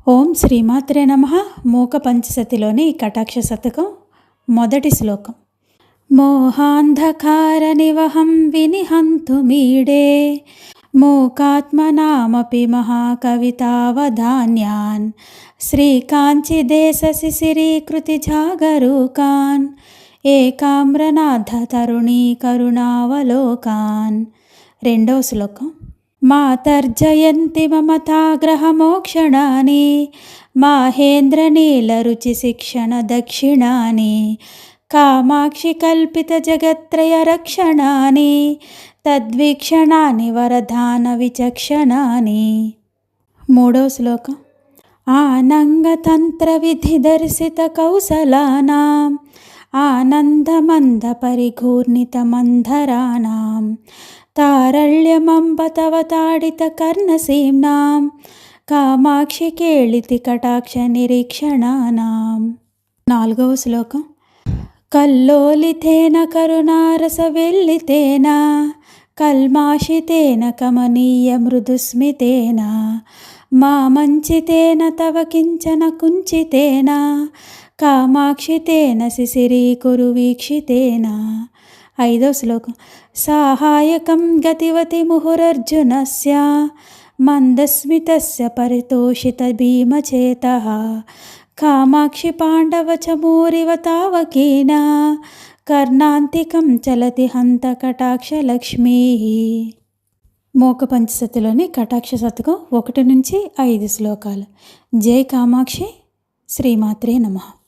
ఓం శ్రీమాత్రే నమః. మూక పంచసతిలోని కటాక్ష శతకం మొదటి శ్లోకం. మోహాంధకార నివహం వినిహంతుమీడే మూకాత్మనామపి మహాకవితావధాన్యాన్ శ్రీకాంచిదేశ శిశిరీకృతి జాగరూకాన్ ఏకామ్రనాథ తరుణీ కరుణావలోకాన్. రెండవ శ్లోకం. మాతర్జయంతి మమతాగ్రహమోక్షణాని మాహేంద్రనీలరుచి శిక్షణ దక్షిణాని కామాక్షి కల్పిత జగత్రయ రక్షణాని తద్వీక్షణాని వరదాన విచక్షణాని. మూడవ శ్లోకం. ఆనంగతంత్ర విధి దర్శిత కౌసలానాం ఆనందమంద పరిఘూర్ణిత మంధరాణాం తారళ్యమంబతవతాడిత కర్ణసీమ్నాం కామాక్షి కేళితి కటాక్ష నిరీక్షణానాం. నాలుగవ శ్లోకం. కల్లోలితేన కరుణారస వెల్లితేన కల్మాషితేన కమనీయ మృదుస్మితేన మామంచితేన తవ కించన కుంచితేన కామాక్షితేన శిశిరీకురు వీక్షితేన. ఐదవ శ్లోకం. సాహాయకం గతివతి ముహురర్జునస్య మందస్మితస్య పరితోషిత భీమచేతః కామాక్షి పాండవ చమూరివ తావకీన కర్ణాంతికం చలతి హంత కటాక్ష లక్ష్మీ. మూక పంచసతిలోని కటాక్ష శతకం 1 నుంచి 5 శ్లోకాలు. జై కామాక్షి. శ్రీమాత్రే నమః.